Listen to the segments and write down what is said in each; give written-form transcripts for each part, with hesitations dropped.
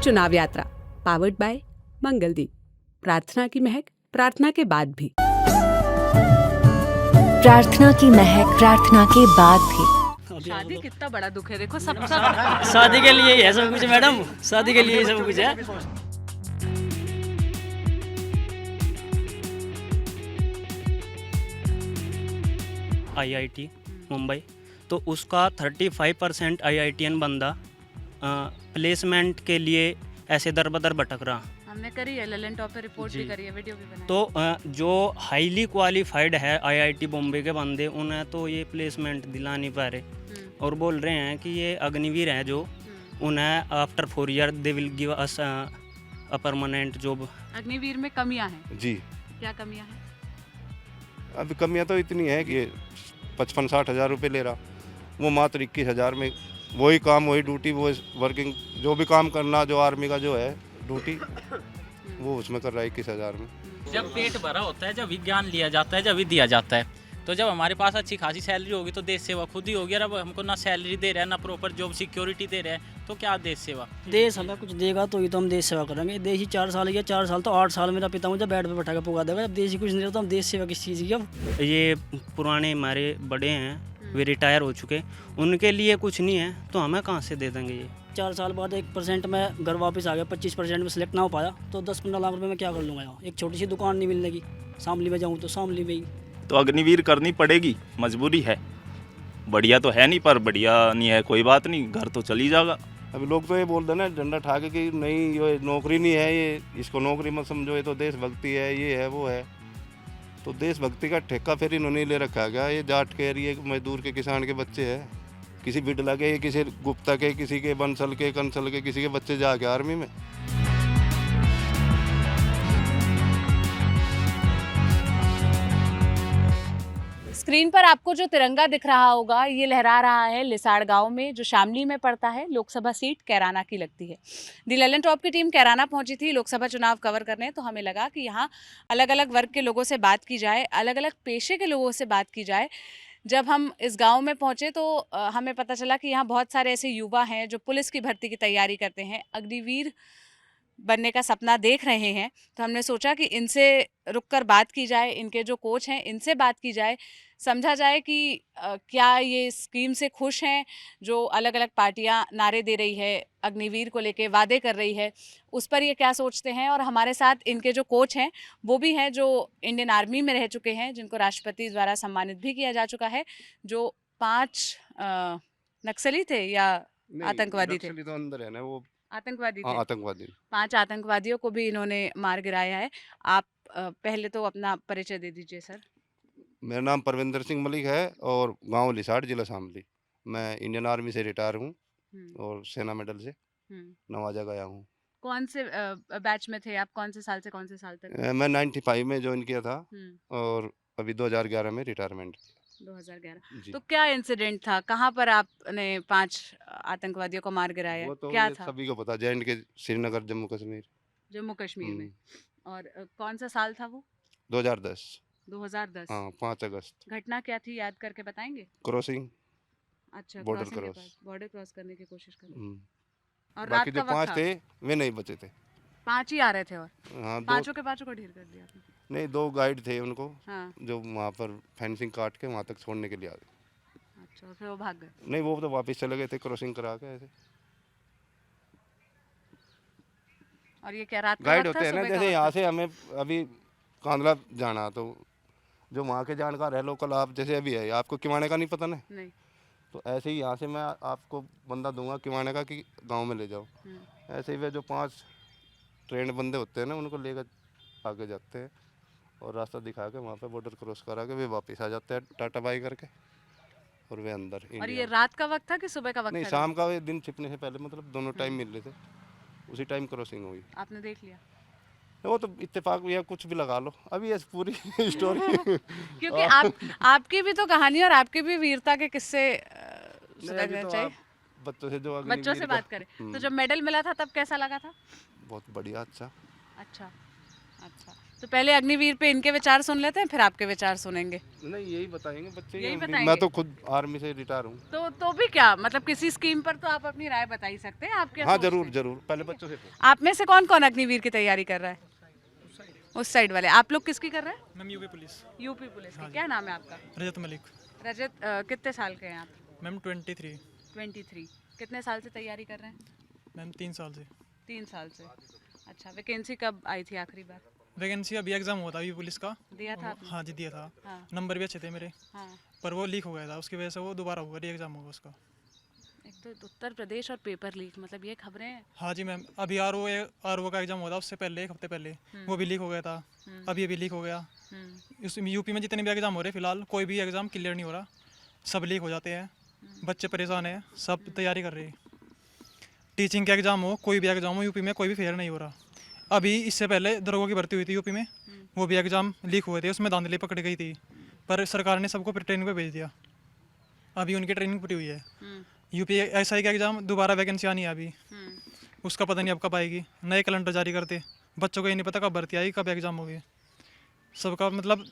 चुनाव यात्रा powered by Mangaldeep. प्रार्थना की महक प्रार्थना के बाद भी। प्रार्थना की महक प्रार्थना के बाद भी। शादी कितना बड़ा दुख है, देखो सब शादी के लिए ही है सब कुछ मैडम, शादी के लिए ही सब कुछ है। IIT मुंबई, तो उसका 35% IITian बंदा प्लेसमेंट के लिए ऐसे दर बदर भटक रहा। हमने करी है, ललन टॉप पे रिपोर्ट भी करी है, वीडियो भी बनाई। तो जो हाईली क्वालिफाइड है IIT बॉम्बे के बंदे, उन्हें तो ये प्लेसमेंट दिला नहीं पा रहे और बोल रहे हैं कि ये अग्निवीर हैं जो उन्हें after 4 year they will give us a permanent job. Agniveer में कमियां हैं जी। क्या कमियां हैं? अभी कमियां तो इतनी है कि 55-60 हज़ार रुपये ले रहा, वो मात्र 21 हज़ार में वही काम वही ड्यूटी, वो वर्किंग जो भी काम करना जो आर्मी का जो है ड्यूटी वो उसमें कर रहा है 21 हज़ार में। जब पेट भरा होता है, जब विज्ञान लिया जाता है, जब भी दिया जाता है, तो जब हमारे पास अच्छी खासी सैलरी होगी तो देश सेवा खुद ही होगी। और अब हमको ना सैलरी दे रहा है, ना प्रॉपर जॉब सिक्योरिटी दे रहा है, तो क्या देश सेवा? देश हमें कुछ देगा तो ही तो हम देश सेवा करेंगे। देश ही 4 साल या 4 साल तो 8 साल मेरा पिता मुझे बेड पे बैठा के पुगा देगा। जब देश ही कुछ नहीं रहता, हम देश सेवा किस चीज़ की? अब ये पुराने हमारे बड़े हैं, वे रिटायर हो चुके, उनके लिए कुछ नहीं है तो हमें कहाँ से दे देंगे? ये 4 साल बाद 1% में घर वापस आ गया, 25% में सिलेक्ट ना हो पाया तो 10-15 लाख रुपए में क्या कर लूँगा? यहाँ एक छोटी सी दुकान नहीं मिलने की, शामली में जाऊँ तो शामली में ही। तो अग्निवीर करनी पड़ेगी, मजबूरी है। बढ़िया तो है नहीं, पर बढ़िया नहीं है कोई बात नहीं, घर तो चली जाएगा। अभी लोग तो ये बोल रहे हैं ना डंडा ठा के कि नहीं ये नौकरी नहीं है, ये इसको नौकरी मत समझो, ये तो देशभक्ति है, ये है वो है। तो देशभक्ति का ठेका फिर इन्होंने ले रखा गया। ये जाट के एरिए मजदूर के किसान के बच्चे हैं, किसी बिडला के, किसी गुप्ता के, किसी के बंसल के, कंसल के, किसी के बच्चे जाके आर्मी में। स्क्रीन पर आपको जो तिरंगा दिख रहा होगा, ये लहरा रहा है लिसाड़ गांव में, जो शामली में पड़ता है। लोकसभा सीट कैराना की लगती है। दी ललन टॉप की टीम कैराना पहुंची थी लोकसभा चुनाव कवर करने। तो हमें लगा कि यहाँ अलग अलग वर्ग के लोगों से बात की जाए, अलग अलग पेशे के लोगों से बात की जाए। जब हम इस गांव में पहुंचे तो हमें पता चला कि यहाँ बहुत सारे ऐसे युवा हैं जो पुलिस की भर्ती की तैयारी करते हैं, अग्निवीर बनने का सपना देख रहे हैं। तो हमने सोचा कि इनसे रुककर बात की जाए, इनके जो कोच हैं इनसे बात की जाए, समझा जाए कि क्या ये स्कीम से खुश हैं। जो अलग अलग पार्टियां नारे दे रही है, अग्निवीर को लेके वादे कर रही है, उस पर ये क्या सोचते हैं। और हमारे साथ इनके जो कोच हैं वो भी हैं जो इंडियन आर्मी में रह चुके हैं, जिनको राष्ट्रपति द्वारा सम्मानित भी किया जा चुका है, जो 5 नक्सली थे या आतंकवादी थे? तो अंदर है ना वो आतंकवादी थे। आतंकवादी 5 आतंकवादियों को भी इन्होंने मार गिराया है। आप पहले तो अपना परिचय दे दीजिए सर। मेरा नाम परविंदर सिंह मलिक है और गांव लिसाड़, जिला शामली। मैं इंडियन आर्मी से रिटायर हूँ और सेना मेडल से नवाजा गया हूँ। कौन से बैच में थे आप? कौन से साल से कौन से साल तक? मैं 95 में ज्वाइन किया था और अभी 2011 में रिटायरमेंट। 2011। तो क्या इंसिडेंट था? कहाँ पर आपने 5 आतंकवादियों को मार गिराया? वो तो क्या था? सभी को पता, जैन के श्रीनगर जम्मू कश्मीर। जम्मू कश्मीर में। और कौन सा साल था वो? 2010। 2010। हाँ, 5 अगस्त। घटना क्या थी, याद करके बताएंगे? क्रॉसिंग। अच्छा, बॉर्डर क्रॉस। बॉर्डर क्रॉस करने की कोशिश कर रहे। और बाकी रात जो का 5 वक्त थे वे नहीं बचे थे। 5 ही आ रहे थे और हाँ, पांचों के पांचों को ढेर कर दिया आपने? नहीं, 2 गाइड थे उनको। हाँ। जो वहाँ पर फेंसिंग काट के वहाँ तक छोड़ने के लिए आ गए। अच्छा, फिर वो भाग गए? नहीं, वो तो वापस चले गए थे क्रॉसिंग करा के ऐसे। और ये क्या रात का गाइड वक्त था, होते हैं ना, सुबह का जैसे वक्त यहाँ था? से हमें अभी कांदला जाना, तो जो वहाँ के जानकार है लोकल, आप जैसे अभी है, आपको किवाने का नहीं पता ना, नहीं। तो ऐसे ही यहाँ से मैं आपको बंदा दूंगा किवाने का कि गांव में ले जाओ। ऐसे ही वे जो 5 ट्रेंड बंदे होते हैं ना, उनको लेकर आगे जाते हैं और रास्ता दिखा के वहाँ पे बॉर्डर क्रॉस करा के वे वापस आ जाते हैं टाटा बाई करके, और वे अंदर। और ये रात का वक्त था कि सुबह का वक्त नहीं, था? शाम का, ये दिन छिपने से पहले, मतलब दोनों टाइम मिल रहे थे, उसी टाइम क्रॉसिंग हुई। आपने देख लिया? वो तो इत्तेफाक भी है, कुछ भी लगा लो, अभी ये पूरी स्टोरी। क्योंकि आपकी भी तो कहानी और आपकी भी वीरता के किस्से सुनने चाहिए। बच्चों से जो बच्चों से बात करें तो जब मेडल मिला था तब कैसा लगा था? बहुत बढ़िया। अच्छा। अच्छा अच्छा। तो पहले अग्निवीर पे इनके विचार सुन लेते हैं, फिर आपके विचार सुनेंगे। नहीं, यही बताएंगे बच्चे यही हम भी- बताएंगे। मैं तो खुद आर्मी से रिटायर हूँ। तो भी क्या मतलब किसी स्कीम पर तो आप अपनी राय बता ही सकते हैं। आप क्या हाँ सोचते जरूर हैं? जरूर, पहले बच्चों से पूछो। आप में से कौन कौन अग्निवीर की तैयारी कर रहा है? उस साइड वाले। आप लोग किसकी कर रहे हैं? Ma'am UP police. UP police की। क्या नाम है आपका? रजत मलिक। रजत, कितने साल के हैं आप? मैम 23। 23। कितने साल से तैयारी कर रहे हैं? मैम 3 साल से। 3 साल से। अच्छा, वैकेंसी कब आई थी आखिरी बार? वैकेंसी अभी एग्ज़ाम हुआ था अभी पुलिस का। दिया था आपने? हाँ जी दिया था। हाँ। नंबर भी अच्छे थे मेरे, हाँ। पर वो लीक हो गया था, उसकी वजह से वो दोबारा होगा, री एग्ज़ाम होगा उसका। एक तो उत्तर प्रदेश और पेपर लीक, मतलब ये खबरें हैं। हाँ जी मैम, अभी आर ओ का एग्ज़ाम हुआ था उससे पहले 1 हफ्ते पहले, वो भी लीक हो गया था। अभी लीक हो गया। इस यूपी में जितने भी एग्ज़ाम हो रहे हैं फिलहाल, कोई भी एग्ज़ाम क्लियर नहीं हो रहा, सब लीक हो जाते हैं। बच्चे परेशान हैं, सब तैयारी कर रहे हैं। टीचिंग का एग्ज़ाम हो, कोई भी एग्ज़ाम हो, यूपी में कोई भी फेयर नहीं हो रहा। अभी इससे पहले दरोगा की भर्ती हुई थी यूपी में, वो भी एग्ज़ाम लीक हुए थे, उसमें धांधली पकड़ी गई थी, पर सरकार ने सबको ट्रेनिंग पे भेज दिया। अभी उनकी ट्रेनिंग पूरी हुई है। UPSI का एग्ज़ाम दोबारा वैकेंसी आनी है अभी, उसका पता नहीं अब कब आएगी। नए कैलेंडर जारी करते, बच्चों को ये नहीं पता कब भर्ती आएगी, कब एग्ज़ाम होगी। सबका मतलब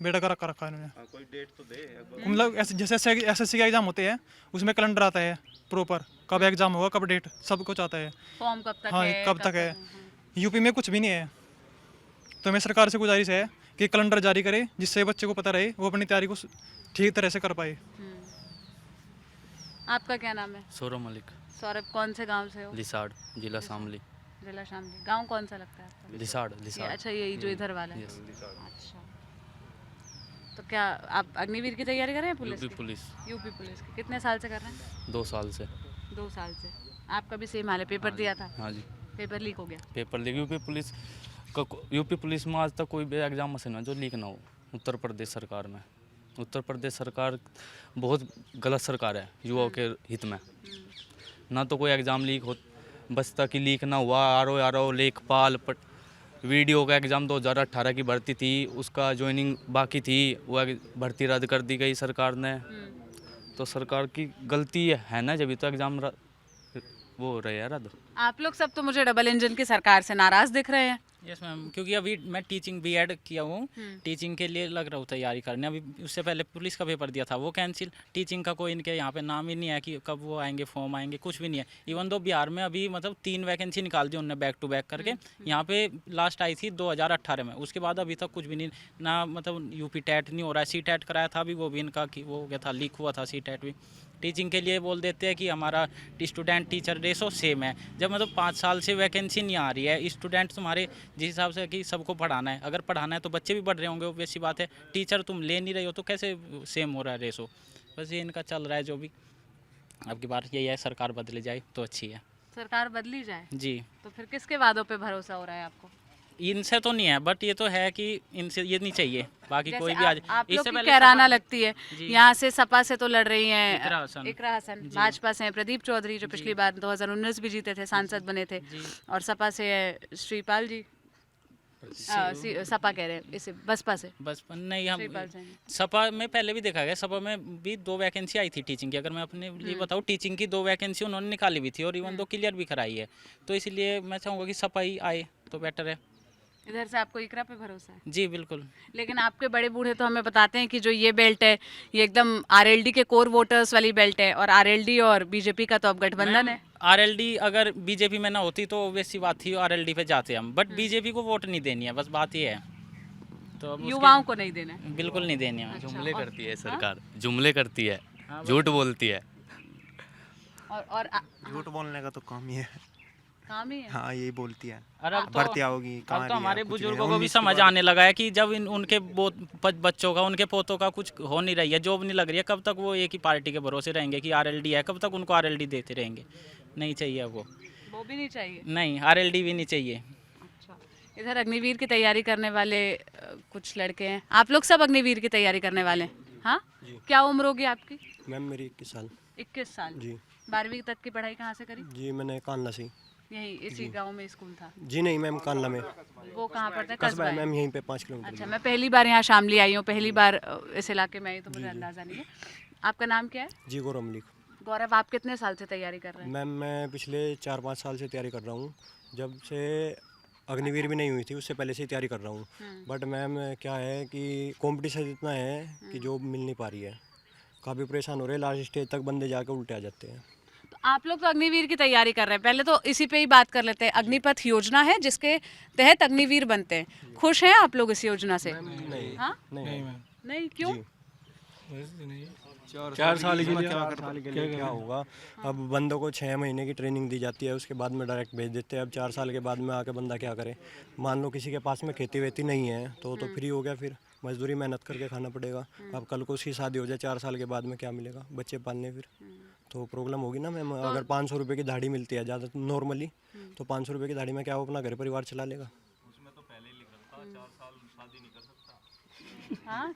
बेड़ा कर रखा है इन्होंने। कोई डेट तो दे। मतलब जैसे SSC का एग्ज़ाम होते हैं, उसमें कैलेंडर आता है प्रॉपर, कब एग्ज़ाम होगा, कब डेट, सब कुछ आता है। फॉर्म कब तक हाँ है? कब तक है। यूपी में कुछ भी नहीं है, तो मैं सरकार से गुजारिश है कि कैलेंडर जारी करे, जिससे बच्चे को पता रहे, वो अपनी तैयारी को ठीक तरह से कर पाए। आपका क्या नाम है? सौरभ मलिक, सौरभ, कौन से गांव से हो? लिसाड़, जिला शामली। जिला शामली। गांव कौन सा लगता है आपका? लिसाड़ ये, अच्छा, यही जो इधर वाला है। अच्छा, तो क्या आप अग्निवीर की तैयारी कर रहे हैं पुलिस की? पुलिस यूपी पुलिस की। कितने साल से कर रहे हैं? 2 साल से। 2 साल से। आपका भी सेम हाल है, पेपर दिया था? हाँ जी, पेपर लीक हो गया। Paper leak. यूपी पुलिस में आज तक कोई भी एग्जाम मशीन है जो लीक ना हो। उत्तर प्रदेश सरकार में, उत्तर प्रदेश सरकार बहुत गलत सरकार है युवाओं के हित में। ना तो कोई एग्ज़ाम लीक हो, बचता की लीक ना हुआ। आर ओ लेखपाल वीडियो का एग्ज़ाम 2018 की भर्ती थी, उसका ज्वाइनिंग बाकी थी, वो भर्ती रद्द कर दी गई सरकार ने। तो सरकार की गलती है ना, जब तो एग्ज़ाम वो हो रहे हैं रद्द। आप लोग सब तो मुझे डबल इंजन की सरकार से नाराज दिख रहे हैं। यस मैम, क्योंकि अभी मैं टीचिंग बीएड किया हूँ, टीचिंग के लिए लग रहा हूँ तैयारी करने। अभी उससे पहले पुलिस का पेपर दिया था, वो कैंसिल। टीचिंग का कोई इनके यहाँ पे नाम ही नहीं है कि कब वो आएंगे, फॉर्म आएंगे, कुछ भी नहीं है। इवन दो बिहार में अभी मतलब 3 वैकेंसी निकाल दी उन्होंने बैक टू बैक करके। यहाँ पे लास्ट आई थी 2018 में, उसके बाद अभी तक कुछ भी नहीं ना। मतलब यूपी टेट नहीं हो रहा है। सी टेट कराया था अभी, वो भी इनका कि वो हो गया था, लीक हुआ था सी टेट भी। टीचिंग के लिए बोल देते हैं कि हमारा स्टूडेंट टीचर रेशो सेम है, जब मतलब 5 साल से वैकेंसी नहीं आ रही है। स्टूडेंट तुम्हारे जिस हिसाब से कि सबको पढ़ाना है, अगर पढ़ाना है तो बच्चे भी बढ़ रहे होंगे, वैसी बात है। टीचर तुम ले नहीं रहे हो तो कैसे सेम हो रहा है रेशो। बस ये इनका चल रहा है जो भी। अब की बार यही है, सरकार बदली जाए तो अच्छी है। सरकार बदली जाए जी, तो फिर किसके वादों पे भरोसा हो रहा है आपको? इनसे तो नहीं है, बट ये तो है कि इनसे ये नहीं चाहिए, बाकी कोई भी आज आप लोग इससे की पहले कैराना सपा- लगती है। जी। यहाँ से सपा से तो लड़ रही हैं इकरा हसन। इकरा हसन, भाजपा से हैं प्रदीप चौधरी जो पिछली बार 2019 भी जीते थे, सांसद बने थे, और सपा से है श्रीपाल जी। सपा कह रहे हैं इसे, बसपा से बस नहीं, हम श्रीपाल सैनी। सपा में पहले भी देखा गया, सपा में भी 2 वैकेंसी आई थी टीचिंग की। अगर मैं अपने लिए बताऊँ, टीचिंग की 2 वैकेंसी उन्होंने निकाली भी थी और इवन 2 क्लियर भी कराई है। तो इसलिए मैं चाहूँगा कि सपा ही आए तो बेटर है। इधर से आपको इकरा पे भरोसा है? जी बिल्कुल। लेकिन आपके बड़े बूढ़े तो हमें बताते हैं कि जो ये बेल्ट है ये एकदम आरएलडी के कोर वोटर्स वाली बेल्ट है, और आरएलडी और बीजेपी का तो अब गठबंधन है। आरएलडी अगर बीजेपी में ना होती तो वैसी बात थी, आरएलडी पे जाते हम, बट बीजेपी को वोट नहीं देनी है, बस बात ये है। तो अब युवाओं को नहीं देना है। बिल्कुल नहीं देनी है। जुमले करती है सरकार, जुमले करती है, झूठ बोलती है। और झूठ बोलने का तो काम ही है। काम ही है। हाँ, यही बोलती है। और अब भर्तियाँ होगी, अब कहाँ तो हमारे कुछ नहीं। बुजुर्गों को भी 19 के समझ बाद- आने लगा है कि जब उनके बच्चों का, उनके पोतों का कुछ हो नहीं रही है, जॉब नहीं लग रही है, कब तक वो एक ही पार्टी के भरोसे रहेंगे कि आरएलडी है, कब तक उनको आरएलडी देते रहेंगे। नहीं चाहिए वो भी नहीं चाहिए। नहीं, आरएलडी भी नहीं चाहिए। अच्छा, इधर अग्निवीर की तैयारी करने वाले कुछ लड़के हैं। आप लोग सब अग्निवीर की तैयारी करने वाले हैं? हाँ, क्या उम्र होगी आपकी? मैम मेरी 21 साल। 21 साल। जी 12वीं तक की पढ़ाई कहाँ से करी? जी, मैंने कानला से। यही इसी गांव में स्कूल था? जी नहीं मैम, कानला में। वो कहाँ पड़ता है? कस्बा कस्बा है है। मैम, यहीं पे 5 किलोमीटर। अच्छा, मैं पहली बार यहाँ शामली आई हूँ, पहली बार इस इलाके में आई, तो मुझे अंदाज़ा नहीं है। आपका नाम क्या है? जी गौरव मलिक। गौरव, आप कितने साल से तैयारी कर रहे हैं? मैम मैं पिछले 4-5 साल से तैयारी कर रहा हूँ। जब से अग्निवीर भी नहीं हुई थी, उससे पहले से ही तैयारी कर रहा हूँ। बट मैम क्या है कि कंपटीशन इतना है कि जॉब मिल नहीं पा रही है, काफ़ी परेशान हो रहे हैं। लास्ट स्टेज तक बंदे जाके उल्टे आ जाते हैं। तो आप लोग तो अग्निवीर की तैयारी कर रहे हैं, पहले तो इसी पे ही बात कर लेते हैं। अग्निपथ योजना है जिसके तहत अग्निवीर बनते हैं, खुश हैं आप लोग इस योजना से? नहीं हाँ नहीं नहीं, क्यों? 4 साल के लिए क्या होगा? अब बंदों को 6 महीने की ट्रेनिंग दी जाती है, उसके बाद में डायरेक्ट भेज देते हैं। अब 4 साल के बाद में आके बंदा क्या करे? मान लो किसी के पास में खेती वेती नहीं है तो फ्री हो गया, फिर मजदूरी मेहनत करके खाना पड़ेगा। अब कल को उसकी शादी हो जाए 4 साल के बाद में क्या मिलेगा? बच्चे पालने फिर तो प्रॉब्लम होगी ना मैम। अगर 500 रुपये की दाढ़ी मिलती है ज़्यादा नॉर्मली, तो 500 रुपये की दाढ़ी में क्या वो अपना घर परिवार चला लेगा? हाँ,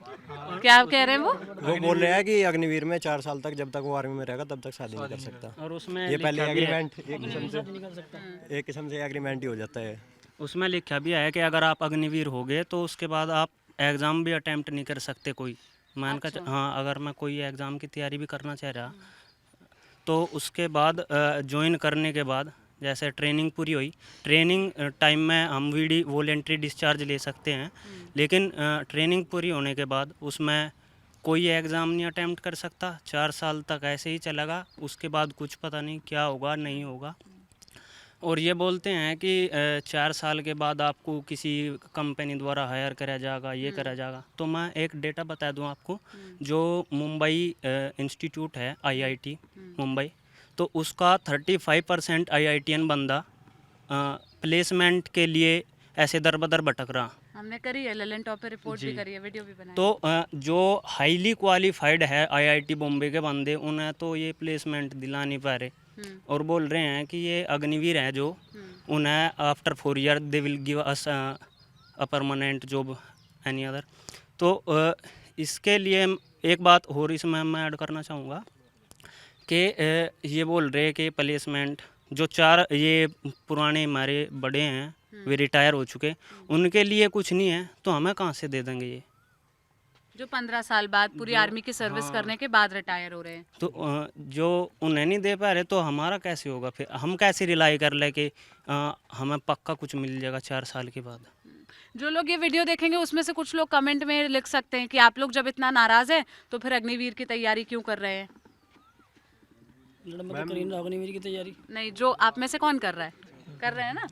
क्या कह रहे हैं वो बोल रहे हैं कि अग्निवीर में 4 साल तक, जब तक वो आर्मी में रहेगा तब तक शादी नहीं कर सकता। और उसमें ये पहले लिखा भी है- एग्रीमेंट एक किस्म से एग्रीमेंट ही हो जाता है। उसमें लिखा भी है कि अगर आप अग्निवीर हो गए तो उसके बाद आप एग्ज़ाम भी अटेम्प्ट नहीं कर सकते कोई। मान का हाँ, अगर मैं कोई एग्ज़ाम की तैयारी भी करना चाह रहा तो उसके बाद ज्वाइन करने के बाद जैसे ट्रेनिंग पूरी हुई, ट्रेनिंग टाइम में हम वीडी वॉलेंट्री डिस्चार्ज ले सकते हैं, लेकिन ट्रेनिंग पूरी होने के बाद उसमें कोई एग्ज़ाम नहीं अटेम्प्ट कर सकता। 4 साल तक ऐसे ही चलेगा, उसके बाद कुछ पता नहीं क्या होगा नहीं होगा। और ये बोलते हैं कि 4 साल के बाद आपको किसी कंपनी द्वारा हायर करा जाएगा, ये करा जाएगा। तो मैं एक डेटा बता दूं आपको, जो मुंबई इंस्टीट्यूट है IIT मुंबई, तो उसका 35% IITian बंदा प्लेसमेंट के लिए ऐसे दर बदर भटक रहा। हमने करी है, ललन टॉप पे रिपोर्ट भी करी है, वीडियो भी बनाई। तो जो हाईली क्वालिफाइड है IIT बॉम्बे के बंदे, उन्हें तो ये प्लेसमेंट दिला नहीं पा रहे, और बोल रहे हैं कि ये अग्निवीर हैं जो उन्हें after 4 year they will give us a permanent job any other. तो इसके लिए एक बात और इसमें मैं ऐड करना चाहूँगा कि ये बोल रहे कि प्लेसमेंट जो 4 ये पुराने हमारे बड़े हैं, वे रिटायर हो चुके, उनके लिए कुछ नहीं है, तो हमें कहाँ से दे देंगे ये? जो 15 साल बाद पूरी आर्मी की सर्विस करने के बाद रिटायर हो रहे हैं। तो जो उन्हें नहीं दे पा रहे तो हमारा कैसे होगा? फिर हम कैसे रिलाई कर ले कि हमें पक्का कुछ मिल जाएगा 4 साल के बाद? जो लोग ये वीडियो देखेंगे उसमें से कुछ लोग कमेंट में लिख सकते हैं कि आप लोग जब इतना नाराज हैं तो फिर अग्निवीर की तैयारी क्यों कर रहे हैं? अग्निवीर की तैयारी नहीं, जो आप में से कौन कर रहा है? कर रहे हैं ना,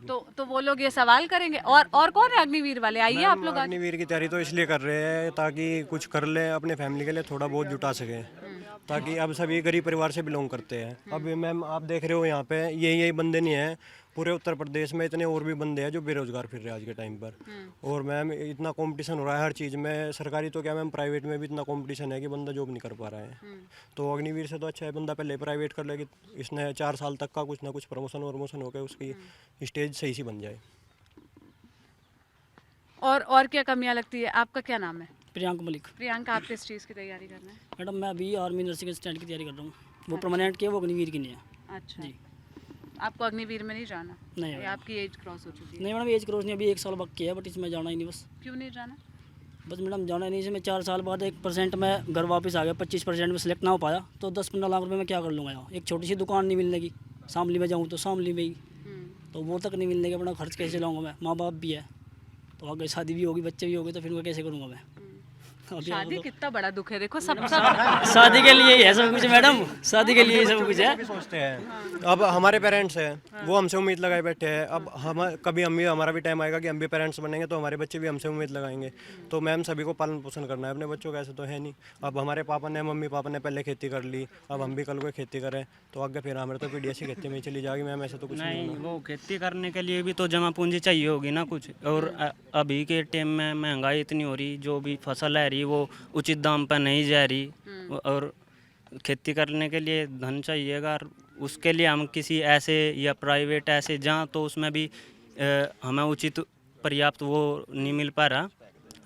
तो वो लोग ये सवाल करेंगे। और कौन है अग्निवीर वाले? आइए आप लोग। अग्निवीर की तैयारी तो इसलिए कर रहे हैं ताकि कुछ कर ले, अपने फैमिली के लिए थोड़ा बहुत जुटा सके, ताकि अब सभी गरीब परिवार से बिलोंग करते हैं। अब मैम आप देख रहे हो यहाँ पे यही बंदे नहीं हैं, पूरे उत्तर प्रदेश में इतने और भी बंदे हैं जो बेरोजगार फिर रहे हैं आज के टाइम पर। और मैम इतना कंपटीशन हो रहा है हर चीज़ में, सरकारी तो क्या मैम प्राइवेट में भी इतना कंपटीशन है कि बंदा जॉब नहीं कर पा रहा है। तो अग्निवीर से तो अच्छा है बंदा पहले प्राइवेट कर ले, कि इसने 4 साल तक का कुछ ना कुछ प्रमोशन होकर उसकी स्टेज सही सी बन जाए। और क्या कमियां लगती है? आपका क्या नाम है? प्रियांक मलिक। प्रियंका, आप किस चीज़ की तैयारी कर रहे हैं? मैडम मैं अभी आर्मी नर्सिंग असिस्टेंट की तैयारी कर रहा हूँ। वो परमानेंट की है, वो अग्निवीर की नहीं है। अच्छा जी। आपको अग्निवीर में नहीं जाना? नहीं या मैडम। आपकी एज क्रॉस हो चुकी है? नहीं मैडम, एज क्रॉस नहीं, अभी 1 साल बाकी है, बट इसमें जाना ही नहीं बस। क्यों नहीं जाना? बस मैडम जाना ही नहीं, इसमें 4 साल बाद 1% में घर वापस आ गया, 25% में सेलेक्ट ना हो पाया तो 10-15 लाख रुपए में क्या कर लूँगा यहाँ? एक छोटी सी दुकान नहीं मिलने की, शामली में जाऊँ तो शामली में ही, तो वो तक नहीं मिलने के, अपना खर्च कैसे लाऊंगा मैं? माँ बाप भी है, तो आगे शादी भी होगी, बच्चे भी होंगे, तो फिर मैं कैसे करूँगा मैं? शादी कितना बड़ा दुख है, देखो सब शादी के लिए ही है सब कुछ मैडम, शादी के लिए ही सब कुछ है। सोचते हैं अब हमारे पेरेंट्स हैं, वो हमसे उम्मीद लगाए बैठे हैं। अब हम कभी हमारा भी टाइम आएगा कि हम भी पेरेंट्स बनेंगे, तो हमारे बच्चे भी हमसे उम्मीद लगाएंगे। तो मैम सभी को पालन पोषण करना है अपने बच्चों का, ऐसे तो है नहीं। अब हमारे मम्मी पापा ने पहले खेती कर ली, अब हम भी कल को खेती करें तो आगे फिर हमारे तो पीढ़ी ऐसी खेती में चली जाएगी मैम, ऐसा तो कुछ नहीं। वो खेती करने के लिए भी तो जमा पूंजी चाहिए होगी ना कुछ, और अभी के टाइम में महंगाई इतनी हो रही, जो भी फसल है वो उचित दाम पर नहीं जा रही, और खेती करने के लिए धन चाहिएगा। उसके लिए हम किसी ऐसे या प्राइवेट ऐसे जहाँ, तो उसमें भी हमें उचित पर्याप्त वो नहीं मिल पा रहा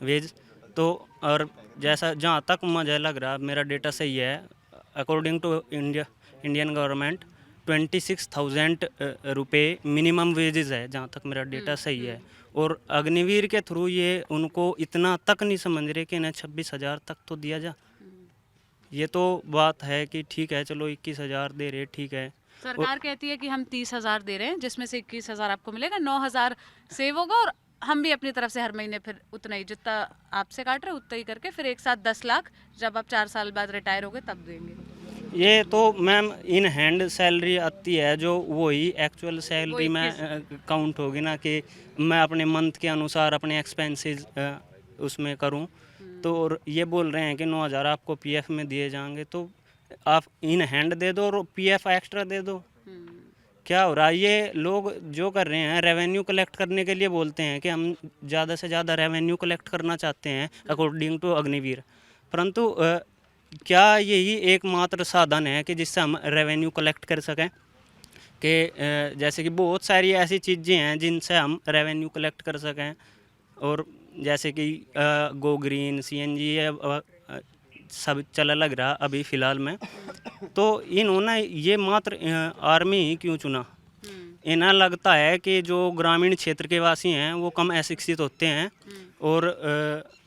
वेज। तो और जैसा जहाँ तक मुझे लग रहा, मेरा डेटा सही है, अकॉर्डिंग टू इंडियन गवर्नमेंट 26,000 रुपये मिनिमम वेजेस है, जहाँ तक मेरा डेटा सही है। और अग्निवीर के थ्रू ये उनको इतना तक नहीं समझ रहे कि इन्हें 26,000 तक तो दिया जा। ये तो बात है कि ठीक है चलो 21,000 दे रहे, ठीक है, सरकार कहती है कि हम 30,000 दे रहे हैं, जिसमें से 21,000 आपको मिलेगा, 9,000 सेव होगा और हम भी अपनी तरफ से हर महीने फिर उतना ही, जितना आपसे काट रहे उतना ही करके फिर एक साथ 10 लाख जब आप 4 साल बाद रिटायर होगे तब देंगे। ये तो मैम इन हैंड सैलरी आती है, जो वही एक्चुअल सैलरी में काउंट होगी ना, कि मैं अपने मंथ के अनुसार अपने एक्सपेंसेस उसमें करूं। तो और ये बोल रहे हैं कि 9,000 आपको पीएफ में दिए जाएंगे, तो आप इन हैंड दे दो और पीएफ एक्स्ट्रा दे दो। क्या हो रहा है? ये लोग जो कर रहे हैं रेवेन्यू कलेक्ट करने के लिए बोलते हैं कि हम ज़्यादा से ज़्यादा रेवेन्यू कलेक्ट करना चाहते हैं अकॉर्डिंग टू अग्निवीर, परंतु क्या यही एकमात्र साधन है कि जिससे हम रेवेन्यू कलेक्ट कर सकें? कि जैसे कि बहुत सारी ऐसी चीज़ें हैं जिनसे हम रेवेन्यू कलेक्ट कर सकें, और जैसे कि गो ग्रीन, सीएनजी सब चला लग रहा अभी फ़िलहाल में। तो इन्होंने ये मात्र आर्मी ही क्यों चुना? इन्हें लगता है कि जो ग्रामीण क्षेत्र के वासी हैं वो कम अशिक्षित होते हैं और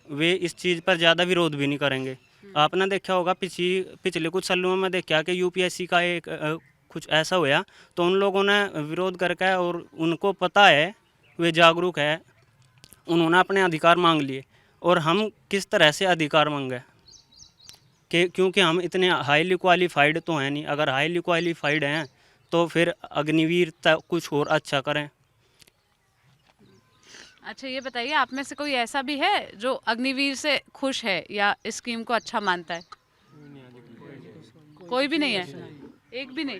वे इस चीज़ पर ज़्यादा विरोध भी नहीं करेंगे। आपने देखा होगा पिछले कुछ सालों में देखा कि यूपीएससी का एक कुछ ऐसा हुआ, तो उन लोगों ने विरोध करके, और उनको पता है, वे जागरूक है, उन्होंने अपने अधिकार मांग लिए। और हम किस तरह से अधिकार मांगे? कि क्योंकि हम इतने हाईली क्वालिफाइड तो हैं नहीं। अगर हाईली क्वालिफाइड हैं तो फिर अग्निवीर तक कुछ और अच्छा करें। अच्छा ये बताइए, आप में से कोई ऐसा भी है जो अग्निवीर से खुश है या इस स्कीम को अच्छा मानता है? कोई भी नहीं है? एक भी नहीं?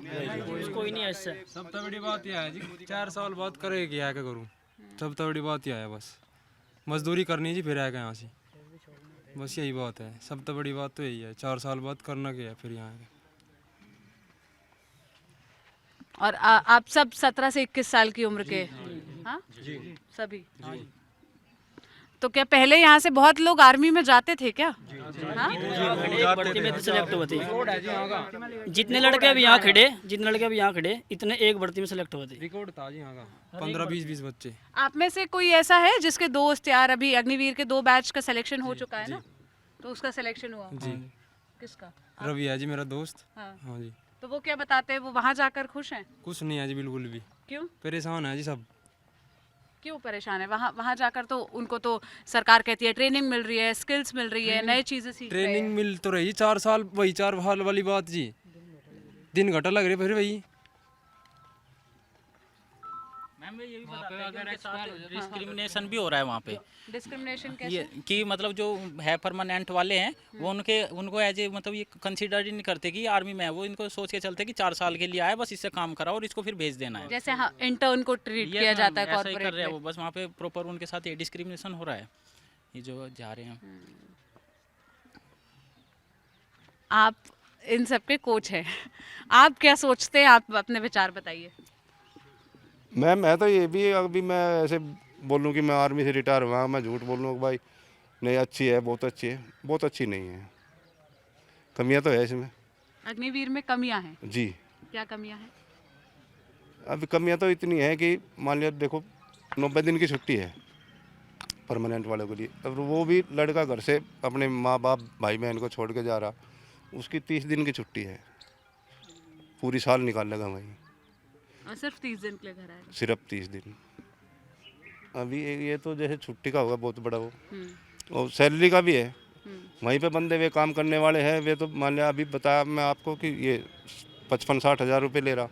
कोई नहीं है इससे। सबसे बड़ी बात यह है जी, 4 साल बाद करे क्या करूँ, सबसे बड़ी बात यह है, बस मजदूरी करनी जी, फिर आएगा यहाँ से, बस यही बात है। सबसे बड़ी बात तो यही है, 4 साल बाद करना क्या है फिर यहाँ आएगा। और आप सब 17 से 21 साल की उम्र के? हाँ सभी। तो क्या पहले यहाँ से बहुत लोग आर्मी में जाते थे क्या? हाँ? भर्ती में सेलेक्ट हुए थे। जितने लड़के अभी यहाँ खड़े इतने एक भर्ती में सेलेक्ट हुए थे। रिकॉर्ड था जी यहाँ का, 15-20 बच्चे। आप में से कोई ऐसा है जिसके दोस्त यार अभी अग्निवीर के 2 बैच का सिलेक्शन हो चुका है ना, तो उसका सिलेक्शन हुआ? जी। किसका? रवि है जी मेरा दोस्त। हाँ जी। तो वो क्या बताते हैं, वो वहाँ जाकर खुश हैं? कुछ नहीं है जी, बिल्कुल भी। क्यों परेशान है जी सब। क्यों परेशान है? वहाँ जाकर तो उनको तो सरकार कहती है ट्रेनिंग मिल रही है, स्किल्स मिल रही है, नई चीजें सीख रहे हैं। ट्रेनिंग मिल तो रही 4 साल, वही 4 साल वाली बात जी, दिन घटा लग रहे फिर वही। मैम ये भी बताते हैं कि उनके साथ डिस्क्रिमिनेशन भी हो रहा है वहाँ पे। डिस्क्रिमिनेशन कैसे? ये कि मतलब जो है परमानेंट वाले हैं वो उनको एज ए मतलब ये कंसीडर ही नहीं करते कि आर्मी में है, वो इनको सोच के चलते कि 4 साल के लिए आया, बस इससे काम करा और इसको फिर भेज देना है। जैसे हाँ इंटर्न को ट्रीट किया जाता है ऐसा ही कॉर्पोरेट कर रहे हैं में। वो, बस वहाँ पे प्रॉपर उनके साथ ये डिस्क्रिमिनेशन हो रहा है, ये जो जा रहे हैं। आप इन सब के कोच हैं, आप क्या सोचते हैं? आप अपने विचार बताइए। मैं तो ये भी, अभी मैं ऐसे बोलूँ कि मैं आर्मी से रिटायर हुआ, मैं झूठ बोल लूँ भाई नहीं अच्छी है, बहुत अच्छी है, बहुत अच्छी नहीं है, कमियां तो है इसमें। अग्निवीर में कमियां हैं? जी। क्या कमियां हैं? अभी कमियां तो इतनी है कि मान लिया देखो 90 दिन की छुट्टी है परमानेंट वालों के लिए, अब वो भी लड़का घर से अपने माँ बाप भाई बहन को छोड़ के जा रहा, उसकी 30 दिन की छुट्टी है, पूरी साल निकाल लेगा वहीं, और सिर्फ 30 दिन के लिए घर आएगा? सिर्फ 30 दिन। अभी ये तो जैसे छुट्टी का होगा बहुत बड़ा वो, और सैलरी का भी है, वहीं पे बंदे वे काम करने वाले हैं, वे तो मान लिया अभी बताया मैं आपको कि ये 55-60 हज़ार रुपये ले रहा,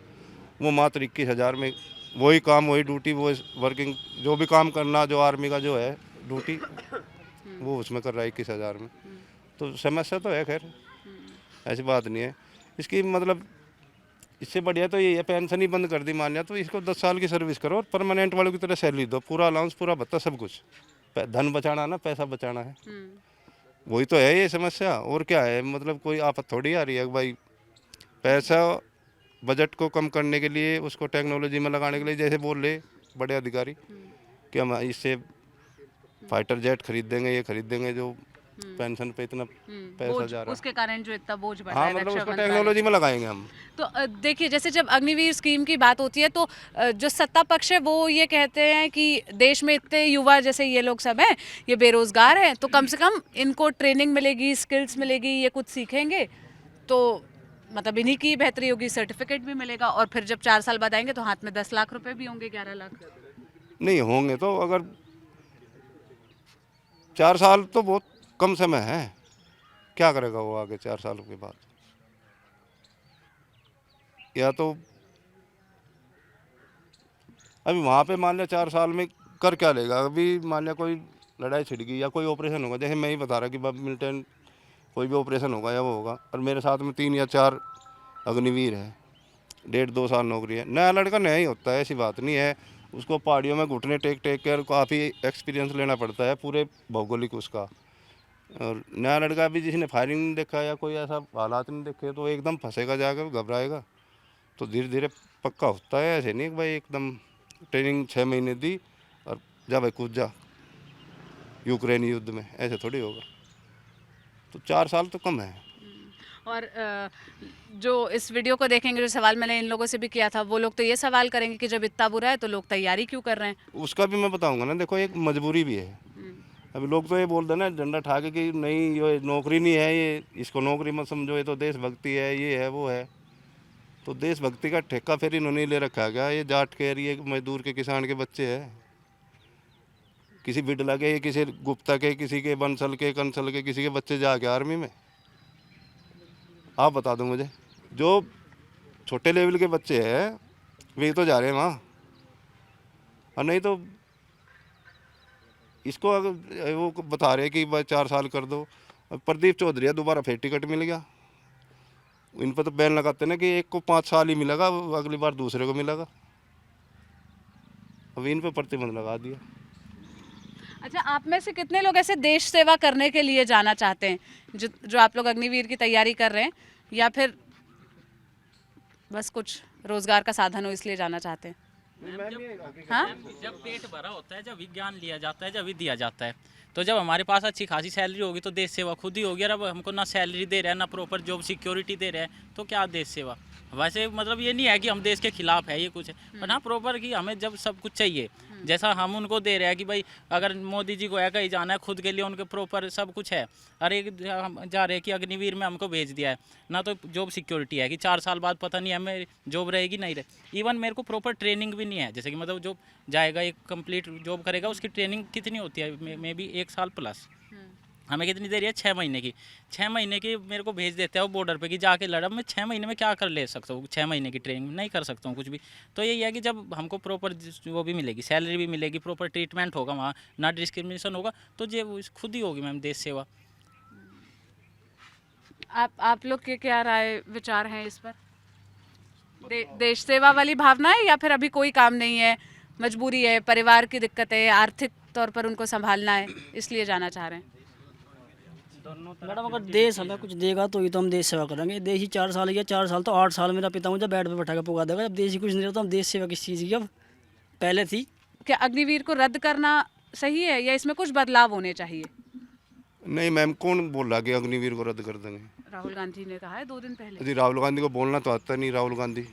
वो मात्र 21,000 में वही काम वही ड्यूटी, वो वर्किंग जो भी काम करना जो आर्मी का जो है ड्यूटी वो उसमें कर रहा है 21,000 में। तो समस्या तो है, खैर ऐसी बात नहीं है इसकी, मतलब इससे बढ़िया तो ये है पेंशन ही बंद कर दी मान लिया, तो इसको 10 साल की सर्विस करो और परमानेंट वालों की तरह सैलरी दो, पूरा अलाउंस पूरा भत्ता सब कुछ, धन बचाना ना पैसा बचाना है, वही तो है ये समस्या। और क्या है, मतलब कोई आफत थोड़ी आ रही है भाई, पैसा बजट को कम करने के लिए उसको टेक्नोलॉजी में लगाने के लिए, जैसे बोल रहे बड़े अधिकारी कि हम इससे फाइटर जेट खरीद देंगे, ये खरीद देंगे, जो पेंशन पे इतना पैसा जा रहा है, उसके कारण जो इतना बोझ बढ़ा हाँ, है, मतलब उसको टेक्नोलॉजी में लगाएंगे हम। तो देखिए जैसे जब अग्निवीर स्कीम की बात होती है तो जो सत्ता पक्ष है वो ये कहते हैं कि देश में इतने युवा जैसे ये लोग सब हैं, ये बेरोजगार हैं, तो कम से कम इनको ट्रेनिंग मिलेगी, स्किल्स मिलेगी, ये कुछ सीखेंगे तो मतलब इन्हीं की बेहतरी होगी, सर्टिफिकेट भी मिलेगा और फिर जब 4 साल बाद आएंगे तो हाथ में 10 लाख रुपए भी होंगे, 11 लाख। नहीं होंगे तो, अगर 4 साल तो बहुत कम समय है, क्या करेगा वो आगे 4 सालों के बाद? या तो अभी वहाँ पे मान लिया 4 साल में कर क्या लेगा? अभी मान लिया कोई लड़ाई छिड़ गई या कोई ऑपरेशन होगा, जैसे मैं ही बता रहा कि बैडमिंटन कोई भी ऑपरेशन होगा या वो होगा, और मेरे साथ में 3 या 4 अग्निवीर है, 1.5-2 साल नौकरी है। नया लड़का नया ही होता है, ऐसी बात नहीं है। उसको पहाड़ियों में घुटने टेक टेक कर काफ़ी एक्सपीरियंस लेना पड़ता है, पूरे भौगोलिक उसका। और नया लड़का भी जिसने फायरिंग नहीं देखा या कोई ऐसा हालात नहीं देखे तो एकदम फंसेगा, जाकर घबराएगा। तो धीरे धीरे पक्का होता है, ऐसे नहीं कि भाई एकदम ट्रेनिंग 6 महीने दी और जा भाई कूद जा यूक्रेन युद्ध में, ऐसे थोड़ी होगा। तो 4 साल तो कम है। और जो इस वीडियो को देखेंगे, जो सवाल मैंने इन लोगों से भी किया था, वो लोग तो ये सवाल करेंगे कि जब इतना बुरा है तो लोग तैयारी क्यों कर रहे हैं? उसका भी मैं बताऊंगा ना, देखो एक मजबूरी भी है। अभी लोग तो ये बोल रहे ना डंडा ठा के कि नहीं ये नौकरी नहीं है, ये इसको नौकरी मत समझो, ये तो देशभक्ति है, ये है वो है। तो देशभक्ति का ठेका फिर इन्होंने ले रखा गया। ये जाट के एरिए मजदूर के किसान के बच्चे हैं, किसी बिडला के, किसी गुप्ता के, किसी के बंसल के, कंसल के, किसी के बच्चे जाके आर्मी में। आप बता दो मुझे, जो छोटे लेवल के बच्चे हैं वे तो जा रहे हैं वहाँ, और नहीं तो इसको अगर वो बता रहे कि भाई 4 साल कर दो। प्रदीप चौधरी है, दोबारा फिर टिकट मिल गया। इन पर तो बैन लगाते ना कि एक को 5 साल ही मिलेगा, अगली बार दूसरे को मिलेगा। अब इन पे प्रतिबंध लगा दिया। अच्छा, आप में से कितने लोग ऐसे देश सेवा करने के लिए जाना चाहते हैं, जो आप लोग अग्निवीर की तैयारी कर रहे हैं, या फिर बस कुछ रोजगार का साधन हो इसलिए जाना चाहते हैं? हाँ? जब पेट भरा होता है, जब विज्ञान लिया जाता है, जब भी दिया जाता है, तो जब हमारे पास अच्छी खासी सैलरी होगी तो देश सेवा खुद ही होगी। और अब हमको ना सैलरी दे रहा है, ना प्रॉपर जॉब सिक्योरिटी दे रहा है, तो क्या देश सेवा? वैसे मतलब ये नहीं है कि हम देश के खिलाफ है, ये कुछ है, पर हाँ प्रॉपर कि हमें जब सब कुछ चाहिए, जैसा हम उनको दे रहे हैं कि भाई अगर मोदी जी को है कहीं जाना है, खुद के लिए उनके प्रॉपर सब कुछ है। अरे हम जा रहे हैं कि अग्निवीर में हमको भेज दिया है ना, तो जॉब सिक्योरिटी है कि 4 साल बाद पता नहीं हमें जॉब रहेगी नहीं रहे। इवन मेरे को प्रॉपर ट्रेनिंग भी नहीं है, जैसे कि मतलब जो जाएगा एक कंप्लीट जॉब करेगा, उसकी ट्रेनिंग कितनी होती है? मे बी 1 साल प्लस। हमें कितनी देर है? 6 महीने की। 6 महीने की मेरे को भेज देते हैं वो बॉर्डर पे कि जाके लड़ा। मैं 6 महीने में क्या कर ले सकता हूँ? 6 महीने की ट्रेनिंग नहीं कर सकता हूँ कुछ भी। तो यही है कि जब हमको प्रॉपर वो भी मिलेगी, सैलरी भी मिलेगी, प्रॉपर ट्रीटमेंट होगा वहाँ, ना डिस्क्रिमिनेशन होगा, तो ये खुद ही होगी मैम देश सेवा। आप लोग के क्या राय विचार हैं इस पर? देश सेवा वाली भावना है या फिर अभी कोई काम नहीं है, मजबूरी है, परिवार की दिक्कत है, आर्थिक तौर पर उनको संभालना है, इसलिए जाना चाह रहे हैं? मैडम अगर देश हमें कुछ देगा तो ही तो हम देश सेवा करेंगे। देश ही 4 साल या 4 साल तो 8 साल मेरा पिता मुझे बेड पे बैठा के पुगा देगा। जब देश ही कुछ नहीं रहा तो हम देश सेवा किस चीज़ की अब पहले थी। क्या अग्निवीर को रद्द करना सही है या इसमें कुछ बदलाव होने चाहिए? नहीं मैम, कौन बोल रहा कि अग्निवीर को रद्द कर देंगे? राहुल गांधी ने कहा है 2 दिन पहले। जी, राहुल गांधी को बोलना तो आता नहीं। राहुल गांधी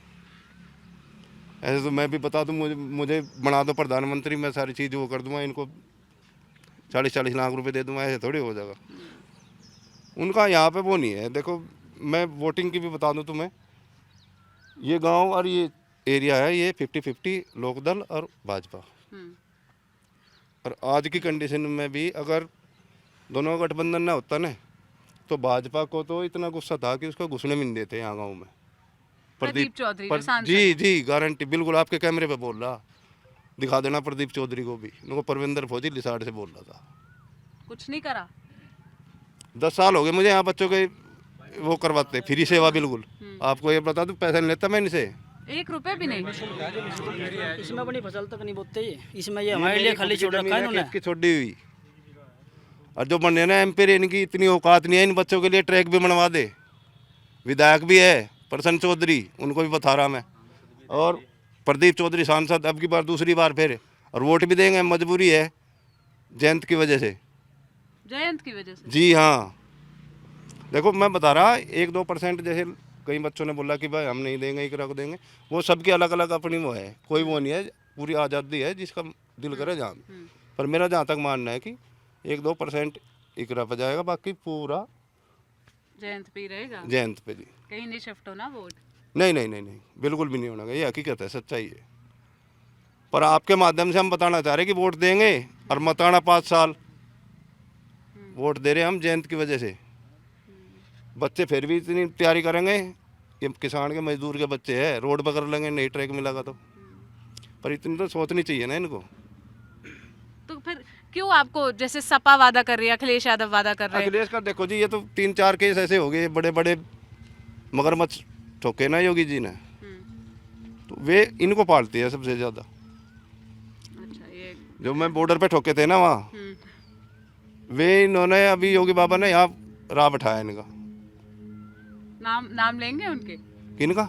ऐसे तो मैं भी बता दूँ, मुझे बना दो प्रधानमंत्री, मैं सारी चीज़ वो कर दूंगा, इनको 40-40 लाख रुपए दे दूंगा, ऐसे थोड़ी हो जाएगा। उनका यहाँ पे वो नहीं है। देखो मैं वोटिंग की भी बता दूं तुम्हें, ये गांव और ये एरिया है, ये 50-50 लोकदल और भाजपा। और आज की कंडीशन में भी अगर दोनों का गठबंधन ना होता ना, तो भाजपा को तो इतना गुस्सा था कि उसको घुसने भी नहीं देते यहाँ गाँव में। प्रदीप चौधरी जो सांसद जी जी, गारंटी बिल्कुल आपके कैमरे पे बोल रहा, दिखा देना प्रदीप चौधरी को भी। उनको परविंदर फौजी लिसाड़ से बोल रहा था। कुछ नहीं करा। 10 साल हो गए मुझे यहाँ बच्चों के वो करवाते फ्री सेवा बिल्कुल। आपको ये बता दूं, पैसा नहीं लेता मैं इनसे, 1 रुपए भी नहीं। इसमें अपनी फसल तक नहीं बोते ये, इसमें ये हमारे लिए खाली छोड़ रखा है इन्होंने। की छोड़ी हुई। और जो बनने ना एमपी, इनकी इतनी औकात नहीं है, इन बच्चों के लिए ट्रैक भी बनवा दे। विधायक भी है प्रसन्न चौधरी, उनको भी बता रहा मैं, और प्रदीप चौधरी सांसद अब की बार दूसरी बार फिर, और वोट भी देंगे। मजबूरी है जयंत की वजह से। जयंत की वजह से? जी हाँ। देखो मैं बता रहा, 1-2% जैसे कई बच्चों ने बोला कि भाई हम नहीं देंगे, एक रख देंगे, वो सबकी अलग अलग अपनी वो है, कोई वो नहीं है, पूरी आज़ादी है, जिसका दिल करे जान। पर मेरा जहाँ तक मानना है कि 1-2% इकरा पे जाएगा, बाकी पूरा जयंत पे ही रहेगा? जयंत पे जी। कहीं नहीं शिफ्ट होना वोट? नहीं नहीं नहीं नहीं, बिल्कुल भी नहीं होना, ये हकीकत है, सच्चाई है। पर आपके माध्यम से हम बताना चाह रहे हैं कि वोट देंगे और मत आना 5 साल। वोट दे रहे हम जयंत की वजह से। बच्चे फिर भी इतनी तैयारी करेंगे, ये किसान के मजदूर के बच्चे हैं, रोड पकड़ लेंगे नहीं ट्रैक मिलेगा तो। पर इतनी तो सोचनी चाहिए ना इनको। तो फिर क्यों आपको, जैसे सपा वादा कर रही है, अखिलेश यादव वादा कर रहे हैं, अखिलेश का देखो जी, ये तो 3-4 केस ऐसे हो गए बड़े बड़े, मगरमच्छ ठोके ना योगी जी ने, तो वे इनको पालती है सबसे ज़्यादा। अच्छा, ये जो मैं बॉर्डर पे ठोके थे ना वहाँ, वे इन्होंने, अभी योगी बाबा ने यहाँ राह बैठाया इनका। नाम लेंगे उनके? किनका?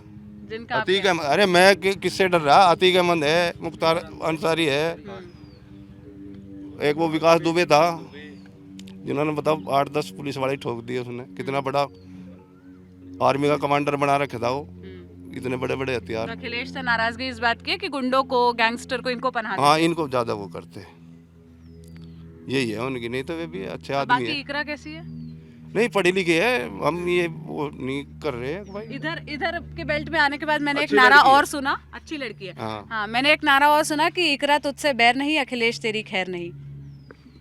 जिनका आप अतीक अहमद। अरे मैं किससे डर रहा? अतीक अहमद है, मुख्तार अंसारी है, एक वो विकास दुबे था, जिन्होंने बताओ 8-10 पुलिस वाले ठोक दिए उसने। कितना बड़ा आर्मी का कमांडर बना रखा था वो, इतने बड़े बड़े हथियार। तो अखिलेश से नाराजगी इस बात की है कि गुंडों को, गैंगस्टर को, इनको पनाह हाँ, इनको ज़्यादा वो करते, यही है उनकी। नहीं तो वे भी अच्छे आदमी बाकी है। इकरा कैसी है? नहीं, पढ़ी लिखी है, हम ये वो नहीं कर रहे हैं भाई। इधर के बेल्ट में आने के बाद मैंने एक अच्छी नारा लड़की है। और सुना, अच्छी लड़की है। हाँ। हाँ, मैंने एक नारा और सुना कि इकरा तुझसे बैर नहीं, अखिलेश तेरी खैर नहीं।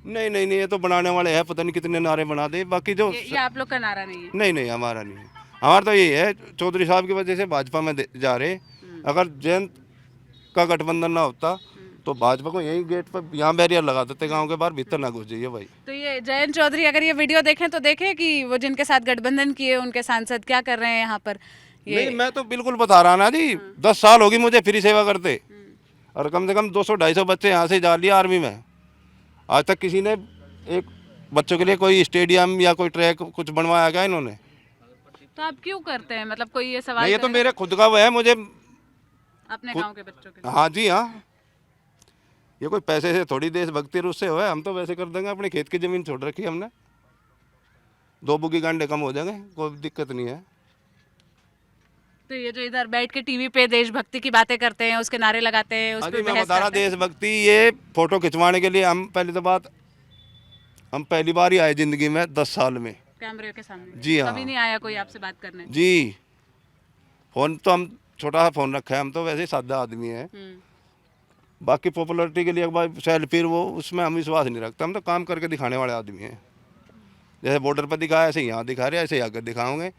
नहीं नहीं नहीं, ये तो बनाने वाले हैं, पता नहीं कितने नारे बना दे। बाकी जो ये आप लोग का नारा नहीं है? नहीं नहीं, हमारा नहीं है। हमारा तो यही है, चौधरी साहब की वजह से भाजपा में जा रहे। अगर जयंत का गठबंधन ना होता तो भाजपा को यही गेट पर यहाँ बैरियर लगा देते, गांव के बाहर, भीतर ना घुस जाइए भाई। तो ये जयंत चौधरी अगर ये वीडियो देखें तो देखें कि वो जिनके साथ गठबंधन किए उनके सांसद क्या कर रहे हैं यहाँ पर। नहीं, मैं तो बिल्कुल बता रहा ना जी, 10 साल होगी मुझे फ्री सेवा करते, और कम से कम 200-250 बच्चे यहाँ से जा लिया आर्मी में। आज तक किसी ने एक बच्चों के लिए कोई स्टेडियम या कोई ट्रैक कुछ बनवाया क्या इन्होंने? तो आप क्यों करते हैं, मतलब कोई ये सवाल? नहीं, ये तो मेरे खुद का वो है, मुझे अपने गांव के बच्चों के लिए? हाँ जी हाँ, ये कोई पैसे से थोड़ी देशभक्ति रूस से हो है। हम तो वैसे कर देंगे, अपने खेत की ज़मीन छोड़ रखी है हमने, 2 बुगी गांडे कम हो जाएंगे, कोई दिक्कत नहीं है। तो ये जो इधर बैठ के टीवी पे देशभक्ति की बातें करते हैं, उसके नारे लगाते हैं, उस पे मैं बहस बता रहा, करते हैं। देशभक्ति ये फोटो खिंचवाने के लिए हम पहली तो बात, हम पहली बार ही आए ज़िंदगी में 10 साल में कैमरे के सामने? जी हाँ। कभी नहीं आया कोई आपसे बात करने? जी, फ़ोन तो हम छोटा सा फ़ोन रखा है, हम तो वैसे ही सादा आदमी है। बाकी पॉपुलरिटी के लिए एक बार सेल्फी, वो उसमें हम विश्वास नहीं रखते, हम तो काम करके दिखाने वाले आदमी हैं। जैसे बॉर्डर पर दिखाया ऐसे यहाँ दिखा रहे, ऐसे ही आकर दिखाओगे।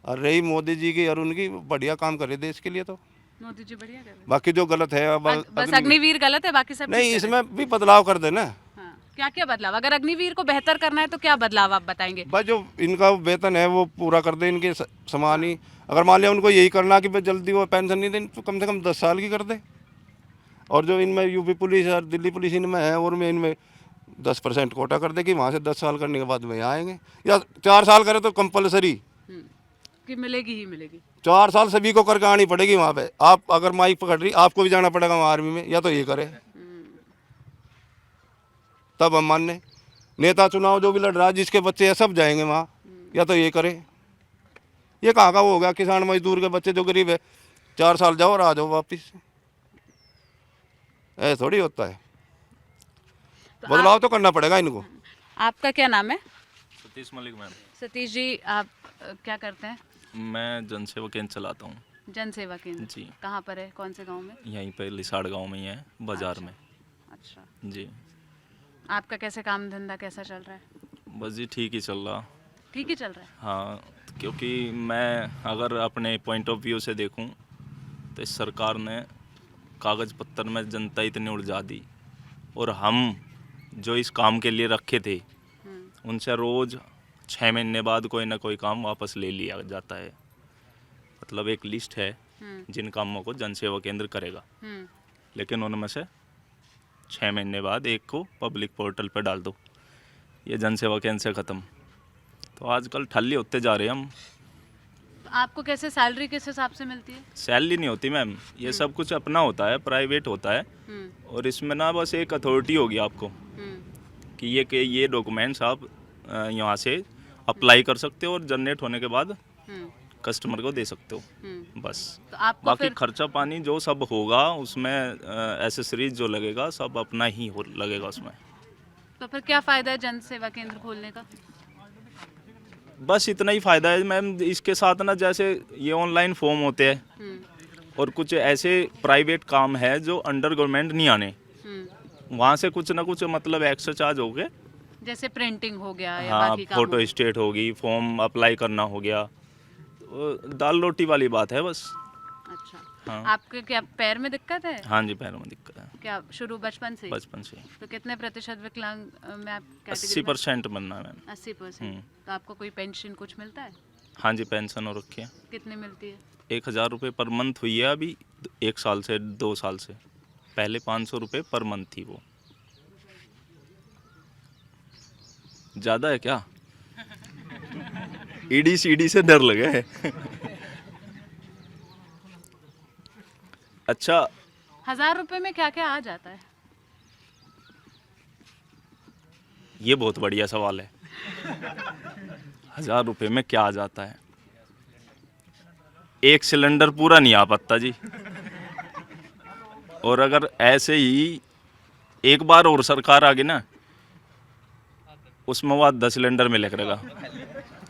और रही मोदी जी की और उनकी, बढ़िया काम कर रहे देश के लिए, तो मोदी जी बढ़िया कर रहे हैं। बाकी जो गलत है बस अग्निवीर गलत है, बाकी सब नहीं, इसमें भी बदलाव कर देना। हाँ। क्या क्या बदलाव? अगर अग्निवीर को बेहतर करना है तो क्या बदलाव आप बताएंगे? बस जो इनका वेतन है वो पूरा कर दे, इनके समान ही। अगर मान लिया उनको यही करना कि जल्दी वो पेंशन नहीं दे, तो कम से कम 10 साल की कर दे। और जो इनमें यूपी पुलिस और दिल्ली पुलिस इनमें है, और में इनमें 10% कोटा कर दे कि वहाँ से 10 साल करने के बाद में यहाँ आएंगे, या 4 साल करे तो कंपलसरी कि मिलेगी ही मिलेगी। 4 साल सभी को करके आनी पड़ेगी वहाँ पे। आप अगर माइक पकड़ रही, आपको भी जाना पड़ेगा वहाँ आर्मी में, या तो ये करे तब हम मानने। नेता चुनाव जो भी लड़ रहा है, जिसके बच्चे हैं सब जाएंगे वहाँ, या तो ये करे। ये कहाँ का वो हो गया, किसान मजदूर के बच्चे जो गरीब है, 4 साल जाओ और आ जाओ वापिस, ऐसा थोड़ी होता है। बदलाव तो करना पड़ेगा इनको। आपका क्या नाम है? सतीश मलिक मैम। सतीश जी, आप क्या करते हैं? मैं जनसेवा केंद्र चलाता हूँ। जन सेवा केंद्र? जी। कहाँ पर है, कौन से गांव में? यहीं पे लिसाड़ गांव में ही है, बाजार में। अच्छा। जी। आपका कैसे काम धंधा कैसा चल रहा है? बस जी ठीक ही चल रहा। ठीक ही चल रहा है? हाँ, क्योंकि मैं अगर अपने पॉइंट ऑफ व्यू से देखूं तो इस सरकार ने कागज़ पत्तर में जनता इतनी उलझा दी, और हम जो इस काम के लिए रखे थे उनसे रोज़ 6 महीने बाद कोई ना कोई काम वापस ले लिया जाता है। मतलब एक लिस्ट है जिन कामों को जनसेवा केंद्र करेगा, लेकिन उनमें से 6 महीने बाद एक को पब्लिक पोर्टल पर डाल दो, ये जनसेवा केंद्र से ख़त्म। तो आजकल ठल्ली होते जा रहे हैं हम। आपको कैसे सैलरी किस हिसाब से मिलती है? सैलरी नहीं होती मैम, ये सब कुछ अपना होता है, प्राइवेट होता है। और इसमें ना बस एक अथॉरिटी होगी आपको कि ये डॉक्यूमेंट्स आप यहाँ से अप्लाई कर सकते हो, और जनरेट होने के बाद कस्टमर को दे सकते हो, बस। तो आपको बाकी खर्चा पानी जो सब होगा उसमें, एसेसरीज जो लगेगा सब अपना ही लगेगा उसमें। तो फिर क्या फ़ायदा है जन सेवा केंद्र खोलने का? बस इतना ही फ़ायदा है मैम। इसके साथ ना जैसे ये ऑनलाइन फॉर्म होते हैं और कुछ ऐसे प्राइवेट काम है जो अंडर गवर्नमेंट नहीं आने, वहाँ से कुछ ना कुछ मतलब एक्स्ट्रा चार्ज हो गए। जैसे प्रिंटिंग हो गया या हाँ, बाकी काम फोटो स्टेट होगी, फॉर्म अप्लाई करना हो गया, तो दाल रोटी वाली बात है बस। अच्छा। हाँ। आपके क्या पैर में दिक्कत है? हाँ जी, पैरों में दिक्कत है। क्या शुरू बचपन से ही? बचपन से। तो कितने प्रतिशत विकलांग में आप 80% बनना है मैम। 80%। तो आपको कोई पेंशन कुछ मिलता है? हाँ जी, पेंशन हो रखी है। कितनी मिलती है? 1000 रुपये पर मंथ हुई है अभी 1 साल से 2 साल से। पहले 500 रुपये पर मंथ थी वो। ज़्यादा है क्या? ईडी सीडी से डर लगे है। अच्छा, 1000 रुपए में क्या क्या आ जाता है? ये बहुत बढ़िया सवाल है। 1000 रुपये में क्या आ जाता है? एक सिलेंडर पूरा नहीं आ पाता जी। और अगर ऐसे ही एक बार और सरकार आ गई ना, उसमें वो 10 सिलेंडर मिले करेगा।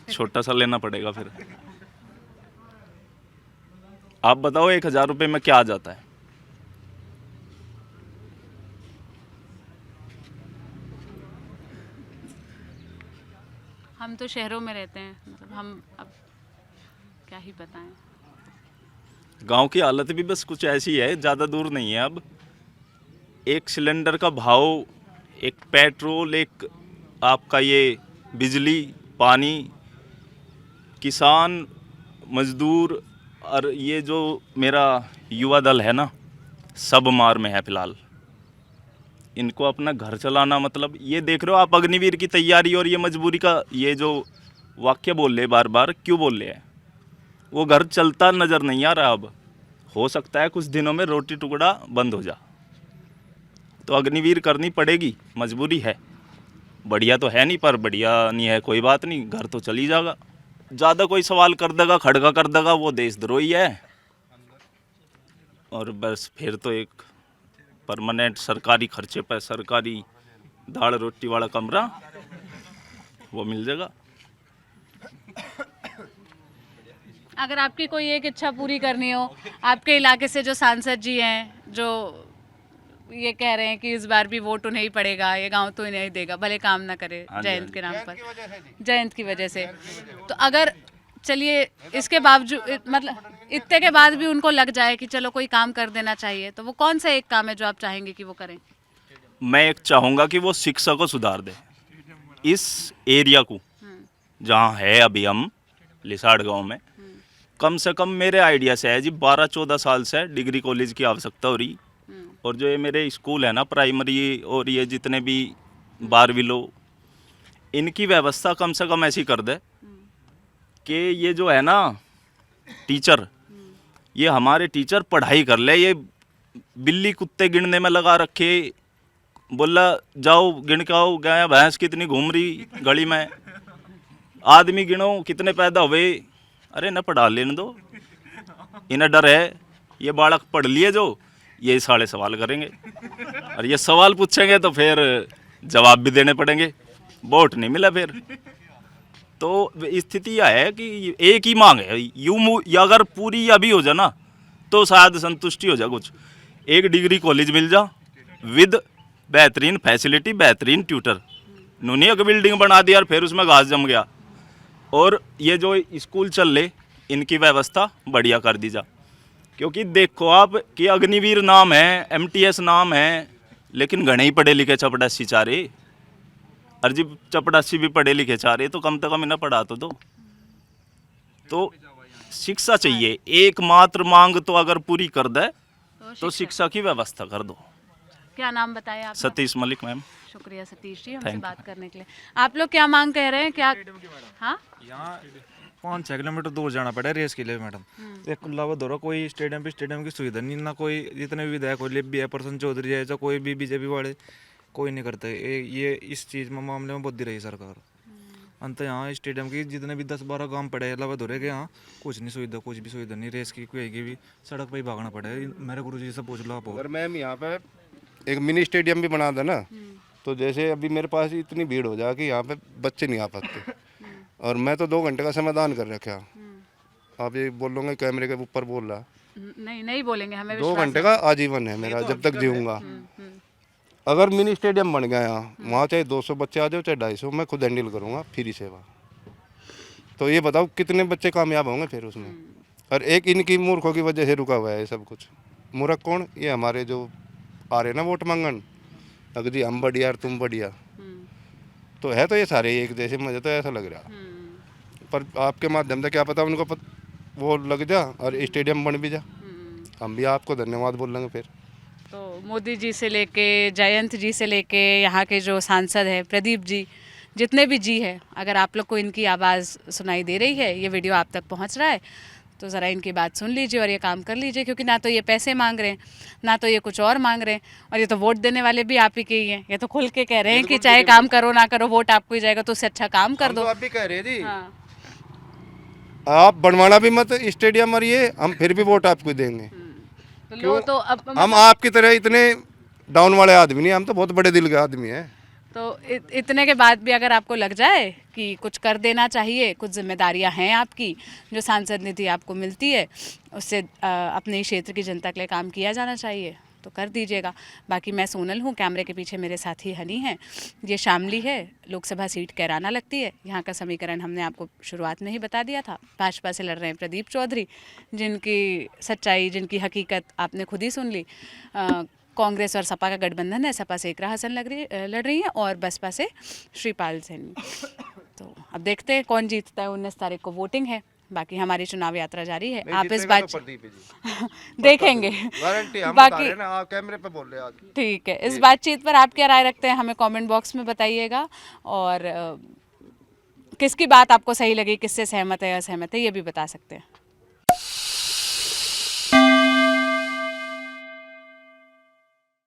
छोटा सा लेना पड़ेगा फिर। आप बताओ 1000 रुपये में क्या आ जाता है? हम तो शहरों में रहते हैं, मतलब हम अब क्या ही बताएं। गांव की हालत भी बस कुछ ऐसी है, ज़्यादा दूर नहीं है। अब एक सिलेंडर का भाव, एक पेट्रोल, एक आपका ये बिजली, पानी, किसान, मजदूर और ये जो मेरा युवा दल है ना, सब मार में है फिलहाल। इनको अपना घर चलाना, मतलब ये देख रहे हो आप, अग्निवीर की तैयारी और ये मजबूरी का ये जो वाक्य बोल रहे बार बार क्यों बोल रहे हैं? वो घर चलता नज़र नहीं आ रहा। अब हो सकता है कुछ दिनों में रोटी टुकड़ा बंद हो जा, तो अग्निवीर करनी पड़ेगी, मजबूरी है। बढ़िया तो है नहीं, पर बढ़िया नहीं है कोई बात नहीं, घर तो चल ही जाएगा। ज़्यादा कोई सवाल कर देगा, खड़का कर देगा, वो देशद्रोही है। और बस फिर तो एक परमानेंट सरकारी खर्चे पर सरकारी दाल रोटी वाला कमरा वो मिल जाएगा। अगर आपकी कोई एक इच्छा पूरी करनी हो, आपके इलाके से जो सांसद जी हैं, जो ये कह रहे हैं कि इस बार भी वोट उन्हें ही पड़ेगा, ये गांव तो इन्हें ही देगा, भले काम ना करे जयंत के नाम पर, जयंत की वजह से, तो अगर चलिए इसके बावजूद, मतलब इतने के बाद भी उनको लग जाए कि चलो कोई काम कर देना चाहिए, तो वो कौन सा एक काम है जो आप चाहेंगे कि वो करें? मैं एक चाहूँगा कि वो शिक्षा को सुधार दे। इस एरिया को जहाँ है अभी हम लिसाड़ गांव में, कम से कम मेरे आइडिया से है जी 12-14 साल से डिग्री कॉलेज की आवश्यकता हो रही। और जो ये मेरे स्कूल है ना, प्राइमरी और ये जितने भी 12वीं लो, इनकी व्यवस्था कम से कम ऐसी कर दे कि ये जो है ना टीचर, ये हमारे टीचर पढ़ाई कर ले। ये बिल्ली कुत्ते गिनने में लगा रखे, बोला जाओ गिन के आओ, गाय भैंस कितनी घूम रही गली में, आदमी गिनो कितने पैदा हुए। अरे न पढ़ा लेने दो, इन्हें डर है ये बालक पढ़ लिए जो ये सारे सवाल करेंगे, और ये सवाल पूछेंगे तो फिर जवाब भी देने पड़ेंगे, वोट नहीं मिला फिर। तो स्थिति यह है कि एक ही मांग है, यूँ या अगर पूरी अभी हो जाए ना तो शायद संतुष्टि हो जाए। कुछ एक डिग्री कॉलेज मिल जा विद बेहतरीन फैसिलिटी, बेहतरीन ट्यूटर। उन्होंने एक बिल्डिंग बना दिया और फिर उसमें घास जम गया। और ये जो स्कूल चल रहे, इनकी व्यवस्था बढ़िया कर दी जा। क्योंकि देखो आप कि अग्निवीर नाम है, MTS नाम है, लेकिन घने ही पढ़े लिखे चपड़ासी चारे, और जी चपड़ासी भी पढ़े लिखे चारे, तो कम से कम इन्हें पढ़ा तो दो। तो शिक्षा चाहिए, एकमात्र मांग तो अगर पूरी कर दे तो शिक्षा की व्यवस्था कर दो। क्या नाम बताया आप? सतीश मलिक मैम। शुक्रिया सतीश जी हमसे Thank बात करने के लिए। आप लोग क्या मांग कह रहे हैं? क्या? हाँ, यहाँ 5-6 किलोमीटर दूर जाना पड़ा रेस के लिए मैडम। एक अलावा दौरा कोई स्टेडियम की सुविधा नहीं, ना कोई जितने भी विधायक कोई भी है, प्रसन्न चौधरी है, चाहे कोई भी बीजेपी वाले, कोई नहीं करते। ये इस चीज़ में मामले में बुद्धि रही सरकार। अंत यहाँ स्टेडियम की जितने भी 10-12 गांव पड़े अलावा दौरे के, यहाँ कुछ नहीं सुविधा, कुछ भी सुविधा नहीं। रेस की कोई भी सड़क पर ही भागना पड़े। मेरे गुरु जी से पूछ लो आप। अगर मैम यहाँ पे एक मिनी स्टेडियम भी बना दे ना, तो जैसे अभी मेरे पास इतनी भीड़ हो जाए कि यहाँ पे बच्चे नहीं आ पाते, और मैं तो 2 घंटे का समाधान कर रखा। आप ये बोलोगे कैमरे के ऊपर बोल रहा, नहीं बोलेंगे, हमें 2 विश्वास घंटे है। का आजीवन है मेरा, जब तक जीऊँगा। अगर मिनी स्टेडियम बन गया वहाँ चाहे 200 बच्चे आ जाओ चाहे 250, मैं खुद हैंडल करूँगा, फ्री सेवा। तो ये बताओ कितने बच्चे कामयाब होंगे फिर उसमें। और एक इनकी मूर्खों की वजह से रुका हुआ है ये सब कुछ। मूर्ख कौन? ये हमारे जो आ रहे ना वोट मांगन, अगर जी हम बढ़िया और तुम बढ़िया, तो है तो ये सारे एक जैसे, मुझे तो ऐसा लग रहा। पर आपके माध्यम से क्या पता उनको वो लग जा और स्टेडियम बन भी जा, हम भी आपको धन्यवाद बोल लेंगे फिर। तो मोदी जी से लेके जयंत जी से लेके यहाँ के जो सांसद है प्रदीप जी, जितने भी जी है, अगर आप लोग को इनकी आवाज़ सुनाई दे रही है, ये वीडियो आप तक पहुँच रहा है, तो ज़रा इनकी बात सुन लीजिए और ये काम कर लीजिए। क्योंकि ना तो ये पैसे मांग रहे हैं, ना तो ये कुछ और मांग रहे हैं, और ये तो वोट देने वाले भी आप ही के ही हैं। ये तो खुल के कह रहे हैं कि चाहे काम करो ना करो वोट आपको ही जाएगा, तो उससे अच्छा काम कर दो। आप भी कह रहे हैं जी, हाँ। आप बनवाना भी मत स्टेडियम, और ये हम फिर भी वोट आपको देंगे। तो लो तो अब हम आपकी तरह इतने डाउन वाले आदमी नहीं, हम तो बहुत बड़े दिल के आदमी हैं। तो इतने के बाद भी अगर आपको लग जाए कि कुछ कर देना चाहिए, कुछ जिम्मेदारियां हैं आपकी, जो सांसद निधि आपको मिलती है उससे अपने क्षेत्र की जनता के लिए काम किया जाना चाहिए, तो कर दीजिएगा। बाकी मैं सोनल हूँ, कैमरे के पीछे मेरे साथी हनी हैं। ये शामली है, लोकसभा सीट कैराना लगती है। यहाँ का समीकरण हमने आपको शुरुआत में ही बता दिया था। भाजपा से लड़ रहे हैं प्रदीप चौधरी, जिनकी सच्चाई, जिनकी हकीकत आपने खुद ही सुन ली। कांग्रेस और सपा का गठबंधन है, सपा से इकरा हसन लड़ रही है और बसपा से श्रीपाल सैनी। तो अब देखते हैं कौन जीतता है। 19 तारीख को वोटिंग है, बाकी हमारी चुनाव यात्रा जारी है। आप इस बात देखेंगे बाकी कैमरे पे बोल रहे आज। ठीक है, इस बातचीत पर आप क्या राय रखते हैं हमें कमेंट बॉक्स में बताइएगा, और किसकी बात आपको सही लगी, किससे सहमत है असहमत है, ये भी बता सकते हैं।